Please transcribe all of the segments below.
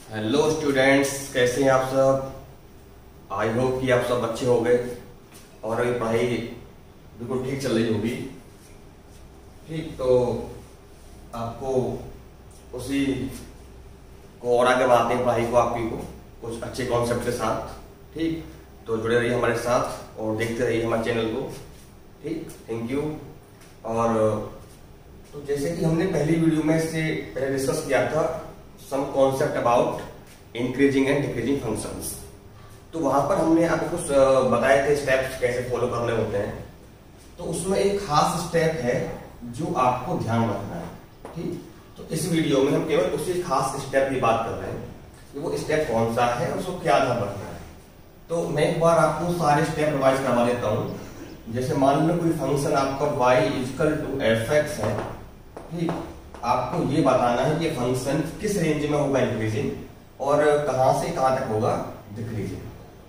Hello students, कैसे हैं आप सब। आई होप कि आप सब अच्छे हो गए और अभी पढ़ाई बिल्कुल ठीक चल रही होगी। ठीक, तो आपको उसी को और आगे बढ़ाते हैं पढ़ाई को, आपकी को कुछ अच्छे कॉन्सेप्ट के साथ। ठीक, तो जुड़े रहिए हमारे साथ और देखते रहिए हमारे चैनल को। ठीक, थैंक यू। और तो जैसे कि हमने पहली वीडियो में से पहले डिस्कस किया था some concept about increasing and decreasing functions, तो वहां पर हमने आपको कुछ बताए थे स्टेप्स कैसे फॉलो करने होते हैं। तो उसमें एक खास स्टेप है जो आपको ध्यान रखना है। ठीक, तो इस वीडियो में हम केवल उसी खास स्टेप की बात कर रहे हैं कि वो स्टेप कौन सा है, उसको क्या ध्यान रखना है। तो मैं एक बार आपको सारे स्टेप रिवाइज करवा देता हूँ। जैसे मान लो कोई फंक्शन आपका y इक्वल टू fx है। ठीक, आपको ये बताना है कि फंक्शन किस रेंज में होगा इंक्रीजिंग और कहां से कहां तक होगा डिक्रीजिंग।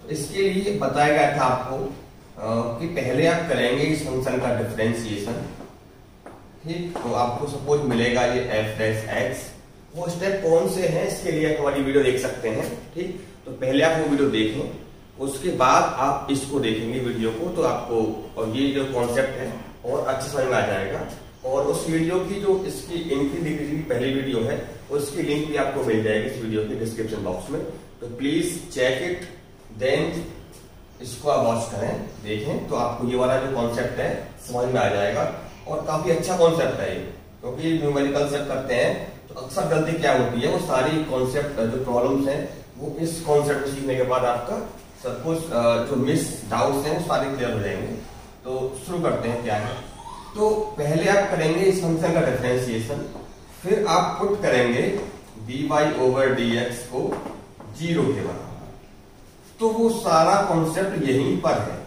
तो इसके लिए बताया गया था आपको कि पहले आप करेंगे इस फंक्शन का डिफरेंशिएशन। ठीक, तो आपको सपोज मिलेगा ये f डैश x। वो स्टेप कौन से हैं इसके लिए आप हमारी वीडियो देख सकते हैं। ठीक, तो पहले आप वो वीडियो देखें, उसके बाद आप इसको देखेंगे वीडियो को, तो आपको और ये जो कॉन्सेप्ट है और अच्छे समझ में आ जाएगा। और उस वीडियो की जो इसकी इंक्रीज डिक्रीज की पहली वीडियो है उसकी लिंक भी आपको मिल जाएगी इस वीडियो के डिस्क्रिप्शन बॉक्स में। तो प्लीज चेक इट, देन इसको आप वॉच करें, देखें, तो आपको ये वाला जो कॉन्सेप्ट है समझ में आ जाएगा। और काफी अच्छा कॉन्सेप्ट है ये, क्योंकि न्यूमेरिकल सेट करते हैं तो अक्सर गलती क्या होती है, वो सारी कॉन्सेप्ट जो प्रॉब्लम्स हैं वो इस कॉन्सेप्ट को सीखने के बाद आपका सब कुछ जो मिस डाउट्स हैं वो सारे क्लियर हो जाएंगे। तो शुरू करते हैं क्या है। तो पहले आप करेंगे इस फंक्शन का डिफरेंशिएशन, फिर आप पुट करेंगे dy ओवर dx को 0 के बराबर। तो वो सारा कॉन्सेप्ट यहीं पर है।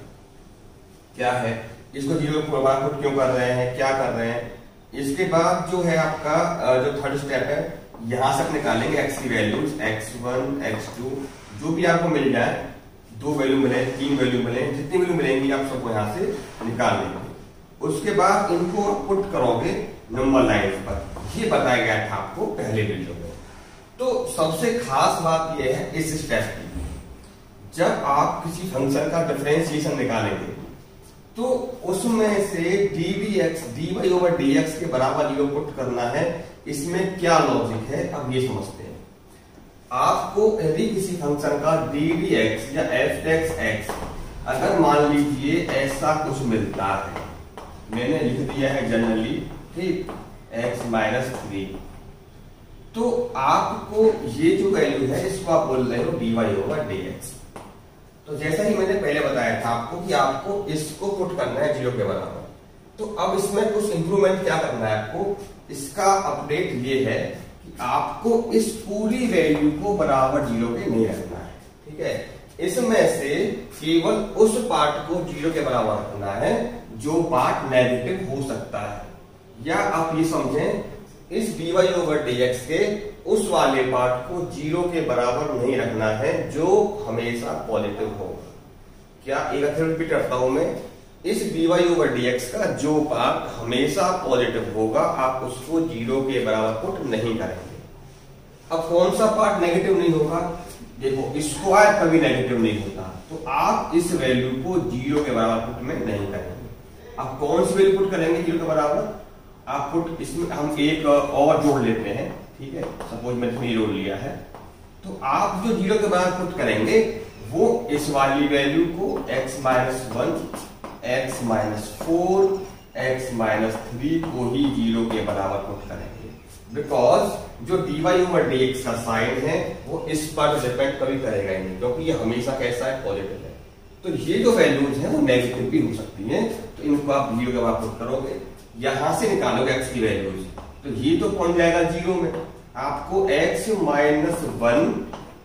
क्या है, इसको 0 के बराबर पुट क्यों कर रहे हैं, क्या कर रहे हैं। इसके बाद जो है आपका जो थर्ड स्टेप है, यहां से आप निकालेंगे x की वैल्यूज x1 x2 जो भी आपको मिल जाए, 2 वैल्यू मिले 3 वैल्यू मिले, जितनी वैल्यू मिलेंगी आप सबको यहां से निकाल लेंगे। उसके बाद इनको पुट करोगे नंबर लाइन पर, ये बताया गया था आपको पहले वीडियो में। तो सबसे खास बात यह है इस स्टेप की, जब आप किसी फंक्शन का डिफरेंशिएशन निकालेंगे तो उसमें से dy ओवर dx के बराबर 0 पुट करना है। इसमें क्या लॉजिक है अब ये समझते हैं। आपको यदि किसी फंक्शन का ddx या f(x) अगर मान लीजिए ऐसा कुछ मिलता है, मैंने लिख दिया है जनरली, ठीक, x माइनस 3, तो आपको ये जो वैल्यू है इसको आप बोल रहे हो dy ओवर dx। तो जैसा ही मैंने पहले बताया था आपको कि आपको इसको पुट करना है 0 के बराबर। तो अब इसमें कुछ इंप्रूवमेंट क्या करना है आपको, इसका अपडेट ये है कि आपको इस पूरी वैल्यू को बराबर 0 के नहीं रखना है। ठीक है, इसमें से केवल उस पार्ट को 0 के बराबर रखना है जो पार्ट नेगेटिव हो सकता है। या आप ये समझें, इस dy ओवर dx के उस वाले पार्ट को 0 के बराबर नहीं रखना है जो हमेशा पॉजिटिव होगा। क्या एक बार रिपीट करता हूं मैं, इस dy ओवर dx का जो पार्ट हमेशा पॉजिटिव होगा आप उसको 0 के बराबर पुट नहीं करेंगे। अब कौन सा पार्ट नेगेटिव नहीं होगा, देखो स्क्वायर कभी नेगेटिव नहीं होता, तो आप इस वैल्यू को 0 के बराबर पुट में नहीं करेंगे। आप कौन सी वैल्यू पुट करेंगे 0 के बराबर, आप पुट इसमें हम एक और जोड़ लेते हैं। ठीक है, सपोज मैंने इसमें जोड़ लिया है, तो आप जो 0 के बराबर पुट करेंगे वो इस वाली वैल्यू को x minus 1 x minus 4 x minus 3 को ही 0 के बराबर पुट करेंगे। बिकॉज जो dy ओवर dx का साइन है वो इस पर डिपेंड कभी करेगा ही नहीं, क्योंकि ये हमेशा कैसा है, पॉजिटिव है। तो ये जो वैल्यूज हैं वो नेगेटिव भी हो सकती हैं, तो इनको आप 0 के बराबर पुट करोगे, यहां से निकालोगे x की वैल्यूज, तो ये तो पहुंच जाएगा 0 में। आपको x minus 1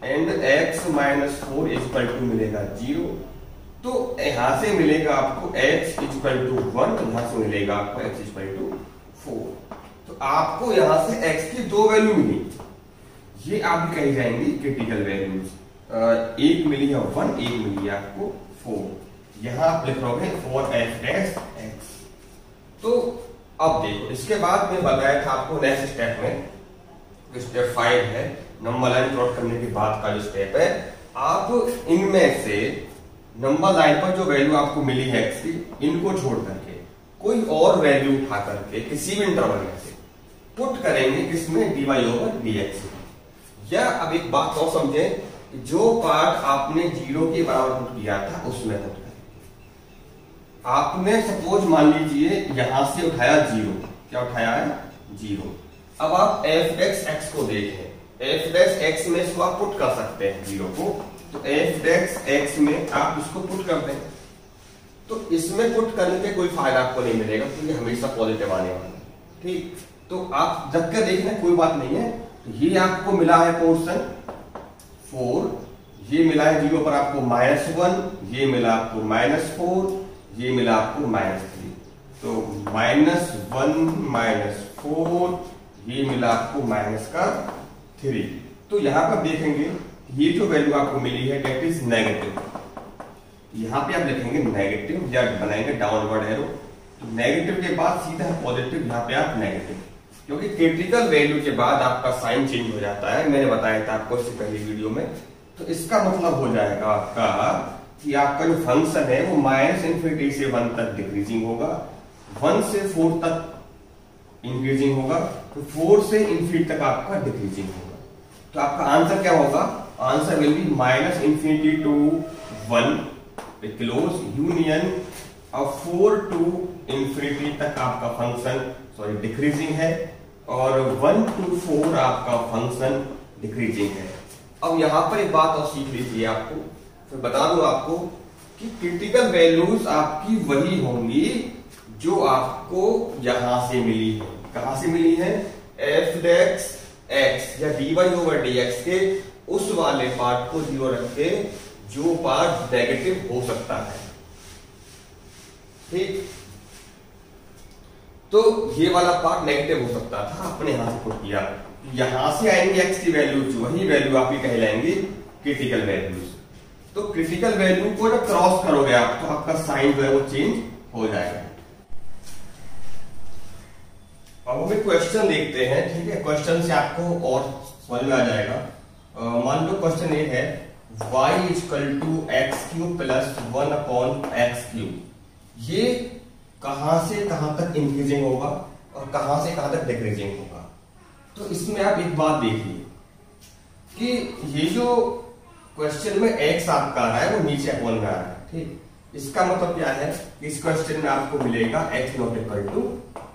and x minus 4 equal to मिलेगा 0। तो यहां से मिलेगा आपको x इक्वल टू 1, यहां से मिलेगा आपको x इक्वल टू 4। तो आपको यहां से x की 2 वैल्यू मिली, ये आप कही जाएंगी क्रिटिकल वैल्यूज। एक मिली है 1, एक मिली है आपको 4। यहां आप लिख रहे हैं 4f डैश x। तो अब देखो, इसके बाद मैं बताया था आपको नेक्स्ट स्टेप में स्टेप 5 है नंबर लाइन प्लॉट करने के बाद का जो स्टेप है, आप इनमें से नंबर लाइन पर जो वैल्यू आपको मिली है एक्स की, इनको छोड़ करके कोई और वैल्यू उठा करके किसी भी इंटरवल में से पुट करेंगे किसमें, dy ओवर dx। या अब एक बात और समझें, जो पार्ट आपने 0 के बराबर पुट किया था उसमें पुट करेंगे। आपने सपोज मान लीजिए यहां से उठाया 0, क्या उठाया है 0। अब आप f' को देखें, f' में इसको आप पुट कर सकते हैं 0 को, तो f' में आप इसको पुट कर दें, तो इसमें पुट करने के कोई फायदा आपको नहीं मिलेगा क्योंकि हमेशा पॉजिटिव आने वाला है, ठीक। तो आप रख कर देखना, कोई बात नहीं है। तो ये आपको मिला है पोर्शन 4, ये मिला है 0 पर आपको -1, ये मिला आपको -4, ये मिला आपको -3, तो -1 -4, ये मिला आपको -3। तो यहां पर देखेंगे ये जो वैल्यू आपको मिली है डेट इज नेगेटिव। यहां पे आप लिखेंगे नेगेटिव या बनाएंगे डाउनवर्ड एरो, तो नेगेटिव के बाद सीधा पॉजिटिव, यहां पे आप नेगेटिव, क्योंकि क्रिटिकल वैल्यू के बाद आपका साइन चेंज हो जाता है। मैंने बताया था आपको इससे पहली वीडियो में। तो इसका मतलब हो जाएगा आपका कि आपका जो फंक्शन है वो -∞ से 1 तक डिक्रीजिंग होगा, 1 से 4 तक इंक्रीजिंग होगा, तो 4 से इंफिनिटी तक आपका डिक्रीजिंग होगा। तो आपका आंसर क्या होगा, answer will be -∞ to 1 close union of 4 to infinity तक आपका फंक्शन डिक्रीजिंग है, और 1 to 4 आपका फंक्शन डिक्रीजिंग है। अब यहां पर एक बात और सीख लीजिए, आपको फिर बता दूं आपको कि क्रिटिकल वैल्यूज आपकी वही होंगी जो आपको यहां से मिली है। कहां से मिली है, f' या dy ओवर dx के उस वाले पार्ट को 0 रख के जो पार्ट नेगेटिव हो सकता है, ठीक। तो ये वाला पार्ट नेगेटिव हो सकता था, आपने यहां से पुट किया, यहां से आएंगे x की वैल्यूज, वही वैल्यू आपकी कहलाएंगी क्रिटिकल वैल्यूज। तो क्रिटिकल वैल्यू को जब क्रॉस करोगे आप, तो आपका साइन जो है वो चेंज हो जाएगा। अब हम एक क्वेश्चन देखते हैं, ठीक है। क्वेश्चन से आपको और समझ में आ जाएगा। मान लो क्वेश्चन ये है y = x³ + 1/x³। ये कहां से कहां तक इंक्रीजिंग होगा और कहां से कहां तक डिक्रीजिंग होगा। तो इसमें आप एक बात देखिए कि ये जो क्वेश्चन में x आपका आ रहा है वो नीचे अपॉन में आ रहा है, ठीक। इसका मतलब क्या है, इस क्वेश्चन में आपको मिलेगा x ≠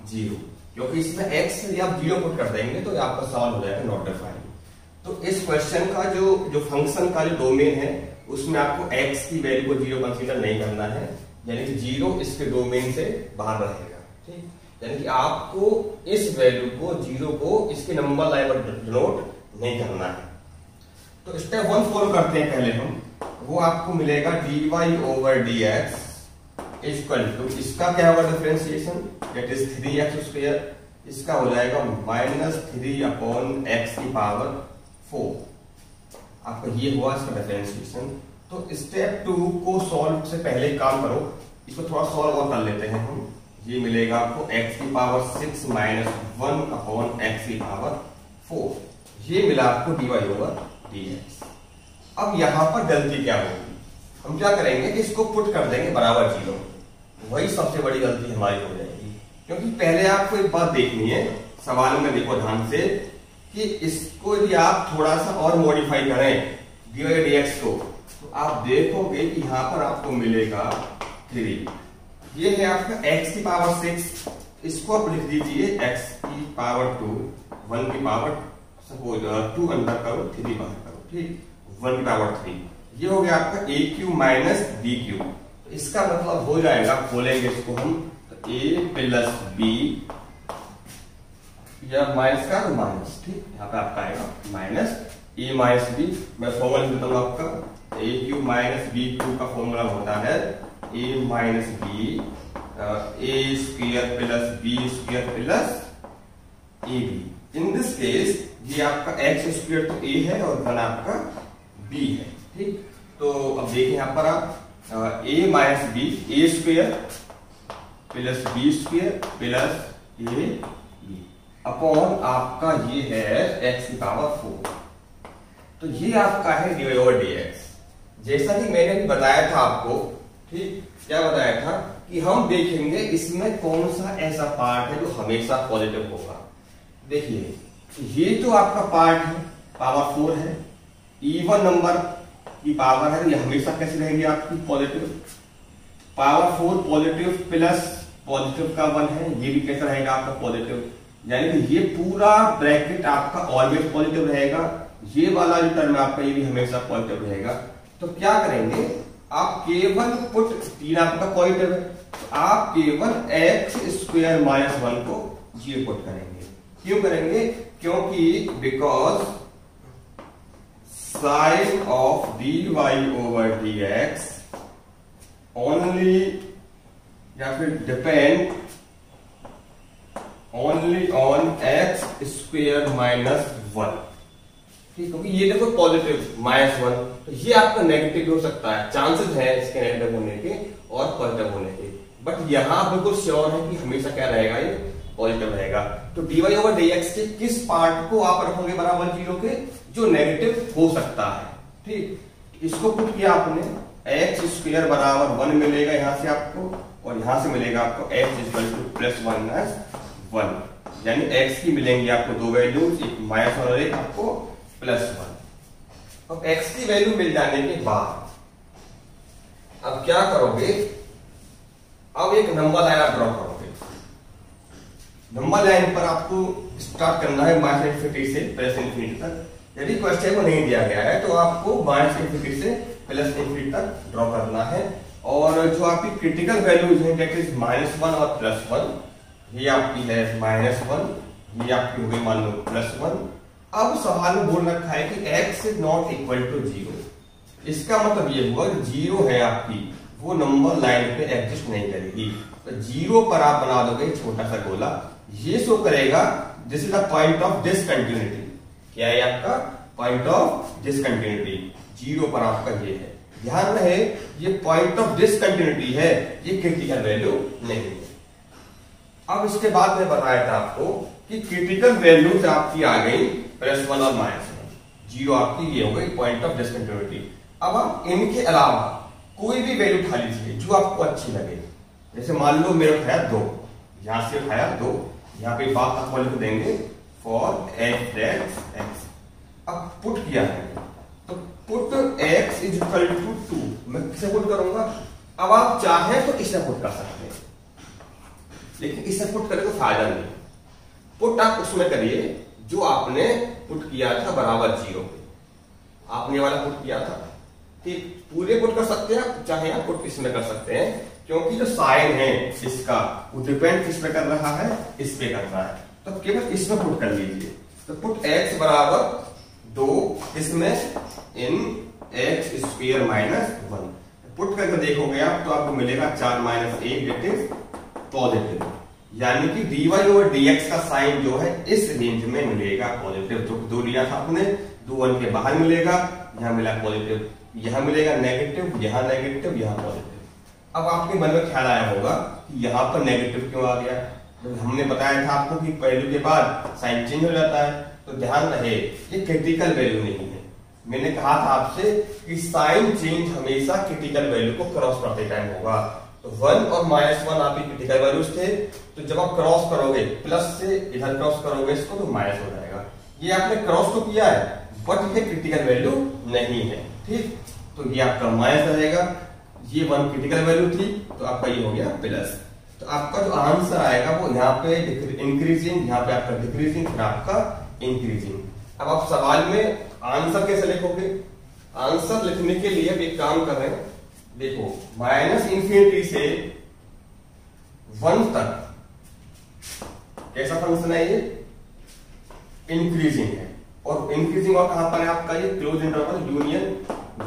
0, क्योंकि इसमें x यदि आप 0 पुट कर देंगे तो आपका सवाल हो जाएगा नॉट डिफाइंड। तो इस क्वेश्चन का जो फंक्शन का जो डोमेन है उसमें आपको x की वैल्यू को 0 कंसीडर नहीं करना है, यानी कि 0 इसके डोमेन से बाहर रहेगा, ठीक। यानी कि आपको इस वैल्यू को 0 को इसके नंबर लाइन पर डिनोट नहीं करना है। तो स्टेप 1 फॉलो करते हैं पहले हम, वो आपको मिलेगा dy over dx equal to, इसका क्या होगा डिफरेंशिएशन, दैट इज 3x², इसका हो जाएगा -3/x⁴। आपका ये हुआ इसका डिफरेंशिएशन। तो स्टेप 2 को सॉल्व से पहले काम करो, इसको थोड़ा सॉल्व और कर लेते हैं हम। ये मिलेगा आपको x⁻6 - 1/x⁴, ये मिला आपको dy ओवर dx। अब यहां पर गलती क्या होगी, हम क्या करेंगे कि इसको पुट कर देंगे बराबर 0, वही सबसे बड़ी गलती हमारी हो जाएगी। क्योंकि पहले आपको एक बात देखनी है, सवाल में देखो ध्यान से, कि इसको यदि आप थोड़ा सा और मॉडिफाई करें dy dx को, तो आप देखोगे कि यहां पर आपको मिलेगा 3। ये है आपका x⁻6, इसको आप लिख दीजिए x⁻2, 1 सपोज 2 अंदर करो 3 बाहर करो, ठीक, 1/3। ये हो गया आपका a³ - b³। तो इसका मतलब हो जाएगा, खोलेंगे इसको हम, तो a + b या माइनस का तो माइनस, ठीक, यहाँ पे आपका आएगा -a - b। मैं फॉर्मूला देता हूं आपका, a³ - b³ का फॉर्मूला होता है a - b a² + b² + ab। In this case ये आपका x² तो a है और 1 आपका b है, ठीक। तो अब देखिए यहां पर आप a - b a² + b² + ab। Upon आपका ये है x की पावर 4। तो ये आपका है dy ओवर dx। जैसा कि मैंने भी बताया था आपको, ठीक, क्या बताया था कि हम देखेंगे इसमें कौन सा ऐसा पार्ट है जो हमेशा पॉजिटिव होगा। देखिए ये तो आपका पार्ट है पावर 4 है, इवन नंबर की पावर है, ये हमेशा कैसी रहेगी आपकी positive. Power 4 positive plus positive का 1 है, ये भी कैसा रहेगा आपका पॉजिटिव। यानी कि ये पूरा ब्रैकेट आपका ऑलवेज पॉजिटिव रहेगा। ये वाला जो टर्म आपका ये भी हमेशा पॉजिटिव रहेगा। तो क्या करेंगे आप केवल पुट 3 आपका पॉजिटिव है, तो आप केवल x स्क्वायर माइनस 1 को 0 पुट करेंगे। क्यों करेंगे? क्योंकि because sign of dy over dx only या फिर depend only on x square minus 1। ठीक, क्योंकि ये देखो पॉजिटिव -1, तो ये आपका नेगेटिव हो सकता है, चांसेस है इसके नेगेटिव होने के और पॉजिटिव होने के। बट यहां बिल्कुल श्योर है कि हमेशा क्या रहेगा, ये पॉजिटिव रहेगा। तो dy ओवर dx के किस पार्ट को आप रखोगे बराबर 0 के, जो नेगेटिव हो सकता है। ठीक, इसको पुट किया आपने, x स्क्वायर बराबर 1 मिलेगा यहां से आपको, और यहां से मिलेगा आपको x इक्वल टू प्लस 1, यानी x की मिलेंगी आपको दो वैल्यूज, एक -1 और एक आपको +1। अब x की वैल्यू मिल जाने के बाद अब क्या करोगे, अब एक नंबर लाइन आप ड्रॉ करोगे। नंबर लाइन पर आपको स्टार्ट करना है -∞ से +∞ तक। यदि क्वेश्चन में नहीं दिया गया है तो आपको -∞ से +∞ तक ड्रॉ करना है। और जो आपकी क्रिटिकल वैल्यूज है दैट इज -1 और +1, ये आपकी है -1, ये आपकी हो गई मान लो +1। अब सवाल में बोल रखा है कि x is not equal to 0। इसका मतलब ये हुआ 0 है आपकी, वो नंबर लाइन पे एग्जिस्ट नहीं करेगी। तो 0 पर आप बना दोगे छोटा सा गोला, ये शो करेगा this is the point of discontinuity. क्या है आपका पॉइंट ऑफ डिसकंटिन्यूटी, 0 पर आपका ये है। ध्यान रहे ये पॉइंट ऑफ डिसकंटिन्यूटी है, ये क्रिटिकल वैल्यू नहीं है। अब इसके बाद में बताया था आपको कि क्रिटिकल वैल्यूज आपकी आ गई +1 और -1, 0 आपकी ये हो गई पॉइंट ऑफ डिसकंटिन्यूटी। अब आप इनके अलावा कोई भी वैल्यू उठा लीजिए जो आपको अच्छी लगे। जैसे मान लो मेरा उठाया 2, यहां से उठाया 2, यहां पे बात आपको लिख देंगे फॉर x। अब पुट किया है तो put x is equal to 2, मैं किसे पुट करूंगा? अब आप चाहे तो इसे पुट कर सकते हैं, लेकिन इसे पुट करने का फायदा नहीं। पुट आप उसमें करिए जो आपने पुट किया था बराबर 0 पे, आपने वाला पुट किया था। ठीक, पूरे पुट कर सकते हैं आप, चाहे आप पुट इसमें कर सकते हैं, क्योंकि जो साइन है इसका वो डिपेंड किस पे कर रहा है, इस पे कर रहा है। तो केवल इसमें पुट कर लीजिए। तो पुट x बराबर 2 इसमें इन x स्क्वायर -1 पुट करके देखोगे आप तो आपको मिलेगा 4 - 1 दैट इज पॉजिटिव। यानी कि dy ओवर dx का साइन जो है इस रेंज में मिलेगा पॉजिटिव। जो 2 लिया था आपने, 2 1 के बाहर मिलेगा, यहां मिला पॉजिटिव, यहां मिलेगा नेगेटिव, यहां नेगेटिव, यहां पॉजिटिव। अब आपके मन में ख्याल आया होगा कि यहां पर नेगेटिव क्यों आ गया। तो हमने बताया था आपको कि वैल्यू के बाद साइन चेंज हो जाता है। तो ध्यान रहे ये क्रिटिकल वैल्यू नहीं है। मैंने कहा था आपसे कि साइन चेंज हमेशा क्रिटिकल वैल्यू को क्रॉस करते टाइम होगा। तो 1 और -1 आपकी क्रिटिकल वैल्यूज थे, तो जब आप क्रॉस करोगे प्लस से इधर क्रॉस करोगे इसको तो माइनस हो जाएगा। ये आपने क्रॉस तो किया है बट ये क्रिटिकल वैल्यू नहीं है। ठीक, तो ये आपका माइनस रहेगा, ये 1 क्रिटिकल वैल्यू थी तो आपका ये हो गया प्लस। तो आपका जो आंसर आएगा वो यहाँ पे इंक्रीजिंग, यहाँ पे आपका डिक्रीजिंग, फिर आपका इंक्रीजिंग। अब आप सवाल में आंसर कैसे लिखोगे? आंसर लिखने के लिए एक काम कर रहे हैं, देखो -∞ से 1 तक कैसा फंक्शन है, ये इंक्रीजिंग है। और इंक्रीजिंग और कहां पर है आपका ये क्लोज इंटरवल यूनियन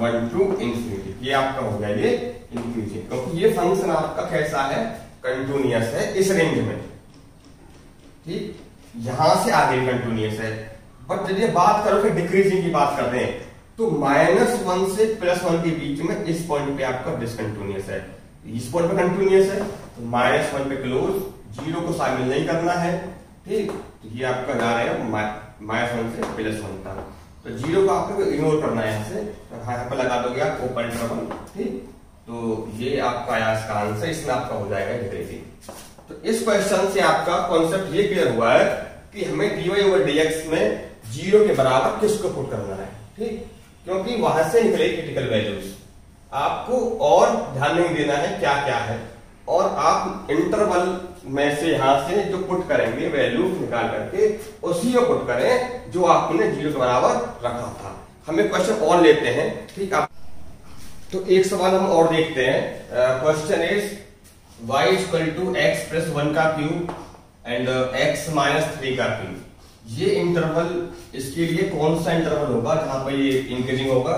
1 to ∞, ये आपका हो गया ये इंक्रीजिंग, क्योंकि ये फंक्शन आपका कैसा है, कंटिन्यूअस है इस रेंज में। ठीक, यहां से आगे कंटिन्यूअस है। बट यदि बात करो कि डिक्रीजिंग की बात कर रहे हैं तो -1 से +1 के बीच में इस पॉइंट पे आपका डिसकंटिन्यूअस है, इस पॉइंट पे कंटिन्यूअस है। तो -1 पे क्लोज, 0 को शामिल नहीं करना है, ठीक। तो ये आपका जा रहा है -1 से +1 तक। तो 0 को आपको इग्नोर करना है यहाँ से, तो यहाँ पे लगा दोगे आप ओपन इंटरवल। ठीक, तो ये आपका आया इसका आंसर, इसमें आपका हो जाएगा डिक्रीजिंग। तो इस क्वेश्चन से आपका कॉन्सेप्ट ये क्लियर हुआ है कि हमें dy/dx में 0 के बराबर किसको पुट करना है। ठीक, क्योंकि वहां से निकले क्रिटिकल वैल्यूज, आपको और ध्यान नहीं देना है क्या क्या है, और आप इंटरवल में से यहां से जो पुट करेंगे वैल्यू निकाल करके उसी को पुट करें जो आपने 0 के बराबर रखा था। हमें क्वेश्चन और लेते हैं। ठीक, आप तो एक सवाल हम और देखते हैं। क्वेश्चन इज y = x + 1 का क्यूब एंड x - 3 का क्यूब। ये इंटरवल, इसके लिए कौन सा इंटरवल होगा जहां पर ये इंक्रीजिंग होगा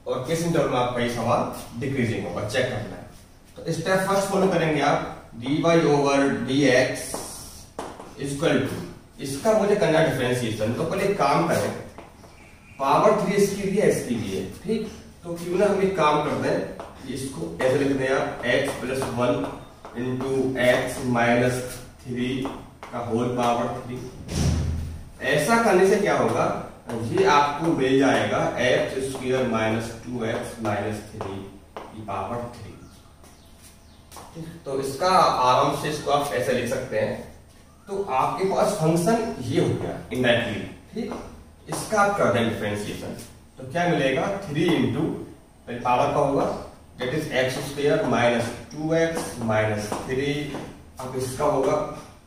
और किस इंटरवल में आपका ये सवाल डिक्रीजिंग होगा, चेक करना है। तो स्टेप फर्स्ट फॉलो करेंगे आप। dy/dx = इसका मुझे करना डिफरेंशिएशन। तो पहले एक काम करें, पावर 3 इसकी भी है, इसकी भी है। ठीक, तो क्यों ना हम एक काम कर दें, इसको ऐसे लिख दें आप x + 1 × x - 3 का होल पावर 3। ऐसा करने से क्या होगा, ये आपको मिल जाएगा x² - 2x - 3 की पावर 3। तो इसका आराम से इसको आप ऐसे लिख सकते हैं। तो आपके पास फंक्शन ये हो गया इनडायरेक्टली। ठीक, इसका आप कर दें डिफरेंशिएशन, तो क्या मिलेगा 3 × पहले पावर का होगा दैट इज x² - 2x - 3। अब इसका होगा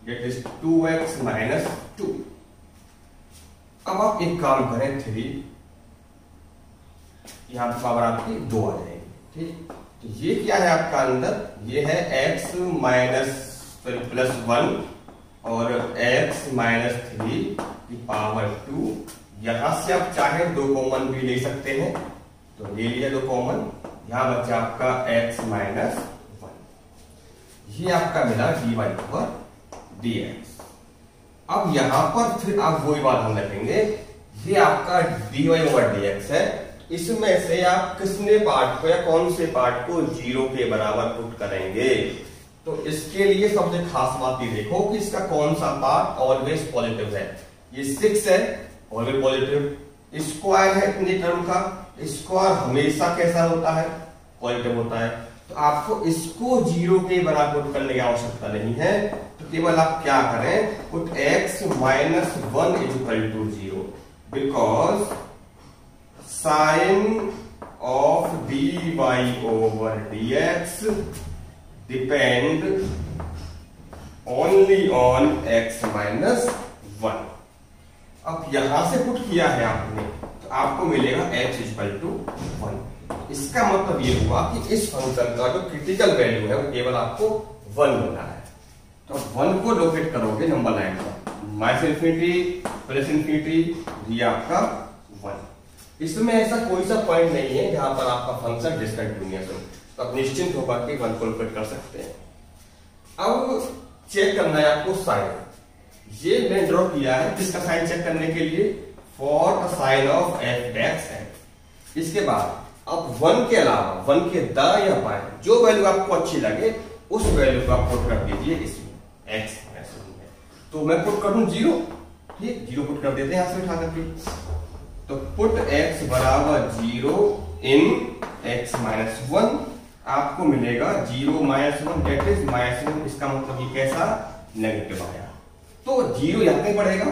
दैट इज 2x - 2। अब आप एक काम करें 3, यहां पर पावर आपकी 2 आ जाएगी। ठीक, तो ये क्या है आपका अंदर, ये है x +1 और x - 3 की पावर 2। यहां से आप चाहे 2 कॉमन भी ले सकते हैं, तो ले लिया 2 कॉमन, यहां बचा आपका x - 1। ये आपका मिला dy/dx। अब यहां पर फिर आप वही बात हम रखेंगे, ये आपका dy/dx है। इसमें से आप किसने पार्ट को या कौन से पार्ट को 0 के बराबर पुट करेंगे। तो इसके लिए सबसे खास बात ये देखो कि इसका कौन सा पार्ट ऑलवेज पॉजिटिव है। ये 6 है, ऑलवेज पॉजिटिव। स्क्वायर है इतने टर्म का, स्क्वायर हमेशा कैसा होता है, पॉजिटिव होता है। तो आपको इसको 0 के बराबर पुट करने की आवश्यकता नहीं है। तो केवल आप क्या करें, put x - 1 = 0 because sign of dy/dx depend only on x - 1। अब यहां से पुट किया है आपने, तो आपको मिलेगा x = 1। इसका मतलब ये हुआ कि इस फंक्शन का जो क्रिटिकल वैल्यू है वो केवल आपको 1 मिला है। तो 1 को लोकेट करोगे नंबर लाइन पर, -∞ ये आपका 1। इसमें ऐसा कोई सा पॉइंट नहीं है जहां पर आपका फंक्शन डिसकंटिन्यूअस हो, तो आप निश्चिंत होकर के 1 को लोकेट कर सकते हैं। अब चेक करना है आपको साइन। ये मैंने ड्रॉ किया है किसका साइन चेक करने के लिए, for the sign of f'। इसके बाद अब 1 के अलावा 1 के दाएं या बाएं जो वैल्यू आपको अच्छी लगे उस वैल्यू को आप पुट कर दीजिए इसमें x - 1 में। तो मैं पुट कर दूं 0। ठीक, 0 पुट कर देते हैं यहां से उठा करके। तो पुट x = 0 इन x - 1, आपको मिलेगा 0 - 1 दैट इज -1। इसका मतलब ये कैसा, नेगेटिव आया। तो 0 यहां पे पड़ेगा,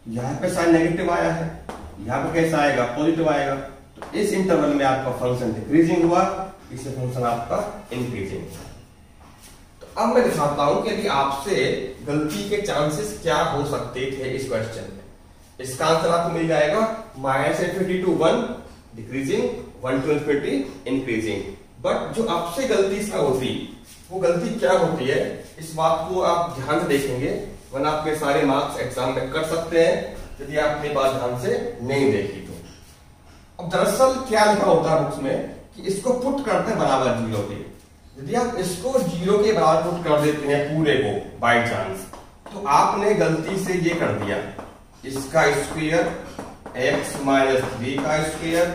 यहां पे साइन नेगेटिव आया है, यहां पे कैसा आएगा, पॉजिटिव आएगा। तो इस इंटरवल में आपका फंक्शन डिक्रीजिंग हुआ, इससे फंक्शन आपका इंक्रीजिंग हुआ। तो अब मैं दिखाता हूं कि यदि आपसे गलती के चांसेस क्या हो सकते थे इस क्वेश्चन में। इसका आंसर आपको मिल जाएगा -∞ to 1 decreasing, 1 to ∞ increasing. But जो आपसे गलती इसका होती, वो गलती क्या होती है, इस बात को आप ध्यान से देखेंगे, वरना आपके सारे मार्क्स एग्जाम में कट सकते हैं यदि आपने बात ध्यान से नहीं देखी तो। अब दरअसल क्या लिखा होता है बुक्स में कि इसको पुट करते हैं बराबर 0 के। यदि आप इसको 0 के बराबर पुट कर देते हैं पूरे को बाय चांस, तो आपने गलती से ये कर दिया, इसका स्क्वायर x - 3 का स्क्वायर,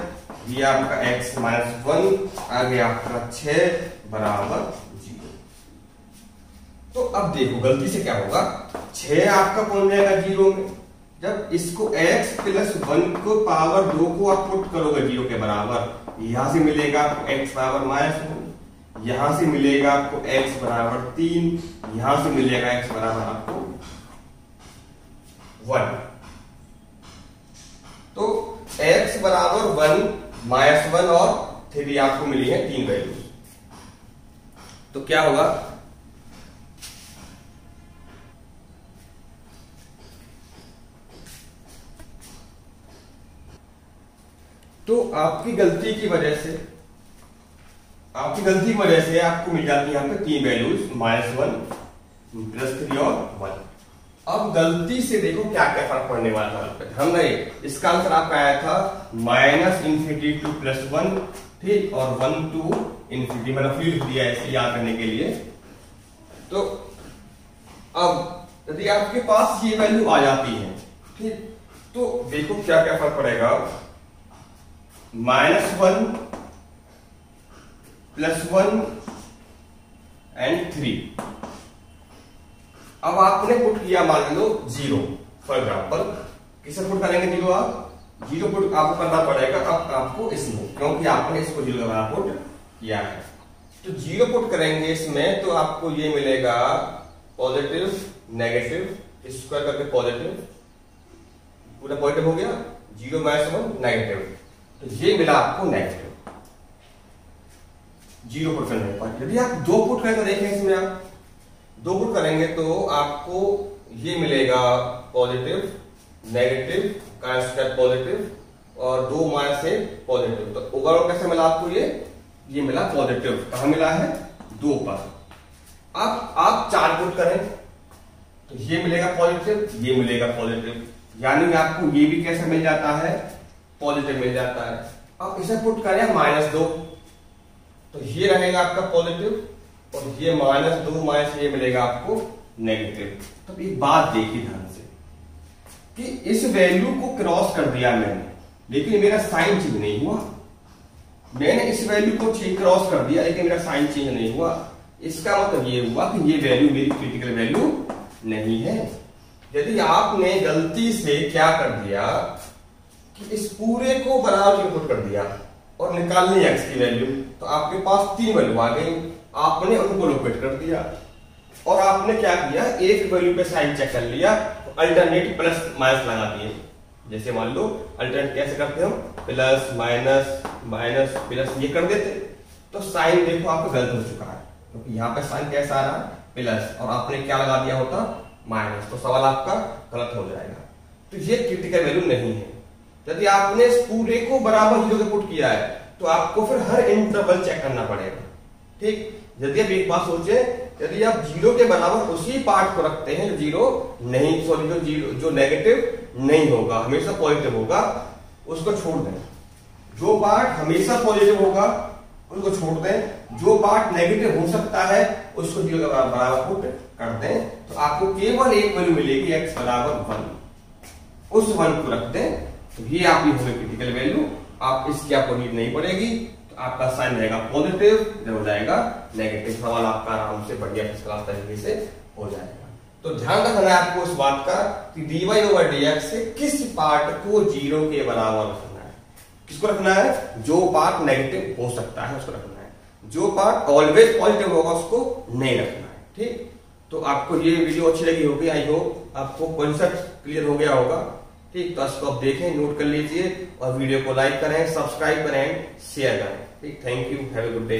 ये आपका x - 1 आ गया आपका 6 = 0। तो अब देखो गलती से क्या होगा, 6 आपका पहुंच जाएगा 0 में। जब इसको x प्लस 1 को पावर 2 को आप पुट करोगे 0 के बराबर, यहां से मिलेगा आपको x बराबर -1, यहां से मिलेगा आपको x बराबर 3, यहां से मिलेगा x बराबर आपको 1। तो x बराबर 1 -1 और 3 आपको मिली है 3 वैल्यू। तो क्या होगा, तो आपकी गलती की वजह से आपको मिल जाती है यहां पे 3 वैल्यूज, -1 +3 और 1। अब गलती से देखो क्या क्या फर्क पड़ने वाला था, हम गए इसका आंसर आपका आया था -∞ to +1, ठीक, और 1 to ∞, मैंने फिर लिख दिया ऐसे याद करने के लिए। तो अब यदि आपके पास ये वैल्यू आ जाती है, ठीक, तो देखो क्या क्या फर्क पड़ेगा, -1 +1 एंड 3। अब आपने पुट किया मान लो 0, फॉर एग्जाम्पल किसे पुट करेंगे 0, आप 0 पुट आपको करना पड़ेगा अब आपको इसमें, क्योंकि आपने इसको 0 का पुट किया है। तो 0 पुट करेंगे इसमें, तो आपको ये मिलेगा पॉजिटिव नेगेटिव स्क्वायर करके पॉजिटिव, पूरा पॉजिटिव हो गया, 0 -1 नेगेटिव, तो ये मिला आपको नेगेटिव 0%। यदि आप 2 पुट करें तो देखें इसमें आप 2 पुट करेंगे तो आपको ये मिलेगा पॉजिटिव नेगेटिव का स्क्वायर पॉजिटिव और 2 माइनस से पॉजिटिव, तो ओवरऑल कैसे मिला आपको, ये मिला पॉजिटिव। कहां मिला है, 2 पर। अब आप 4 पुट करें तो ये मिलेगा पॉजिटिव, ये मिलेगा पॉजिटिव, यानी आपको ये भी कैसे मिल जाता है, पॉजिटिव मिल जाता है। अब इसे पुट करें -2, तो ये रहेगा आपका पॉजिटिव और ये -2 माइनस ये मिलेगा आपको नेगेटिव। तो एक बात देखिए ध्यान से कि इस वैल्यू को क्रॉस कर दिया मैंने, लेकिन मेरा साइन चेंज नहीं हुआ। मैंने इस वैल्यू को क्रॉस कर दिया लेकिन मेरा साइन चेंज नहीं हुआ। इसका मतलब ये हुआ कि ये वैल्यू मेरी क्रिटिकल वैल्यू नहीं है। यदि आपने गलती से क्या कर दिया कि इस पूरे को बराबर पुट कर दिया और निकालनी x की वैल्यू, तो आपके पास 3 वैल्यू आ गई, आपने उनको लोकेट कर दिया और आपने क्या किया, एक वैल्यू पे साइन चेक कर लिया, तो अल्टरनेट प्लस माइनस लगा दिए। जैसे मान लो अल्टरनेट कैसे करते हम, प्लस माइनस माइनस प्लस ये कर देते, तो साइन देखो आपका गलत हो चुका है, क्योंकि यहाँ पे साइन कैसा आ रहा है प्लस और आपने क्या लगा दिया होता माइनस, तो सवाल आपका गलत हो जाएगा। तो ये क्रिटिकल वैल्यू नहीं है। यदि आपने इस पूरे को बराबर 0 के पुट किया है तो आपको फिर हर इंटरवल चेक करना पड़ेगा, ठीक। यदि आप एक बात सोचे, यदि आप 0 के बराबर उसी पार्ट को रखते हैं जो 0 नहीं, सॉरी जो नेगेटिव नहीं होगा, हमेशा पॉजिटिव होगा, उसको छोड़ दें। जो पार्ट हमेशा पॉजिटिव होगा उसको छोड़ दें, जो पार्ट नेगेटिव हो सकता है उसको 0 के बराबर पुट कर दें, तो आपको केवल एक वैल्यू मिलेगी x बराबर 1। उस 1 को रख दें, तो ये आपकी होगी क्रिटिकल वैल्यू। आप इसकी आपको नीड नहीं पड़ेगी, तो आपका साइन रहेगा पॉजिटिव, इधर हो जाएगा नेगेटिव। सवाल आपका आराम से बढ़िया फर्स्ट क्लास तरीके से हो जाएगा। तो ध्यान रखना है आपको इस बात का कि dy/dx से किस पार्ट को 0 के बराबर रखना है। किसको रखना है, जो पार्ट नेगेटिव हो सकता है उसको रखना है, जो पार्ट ऑलवेज पॉजिटिव होगा उसको नहीं रखना है, ठीक। तो आपको ये वीडियो अच्छी लगी होगी, आई होप आपको कॉन्सेप्ट क्लियर हो गया होगा, ठीक। तो इसको आप देखें, नोट कर लीजिए और वीडियो को लाइक करें, सब्सक्राइब करें, शेयर करें, ठीक। Thank you, have a good day.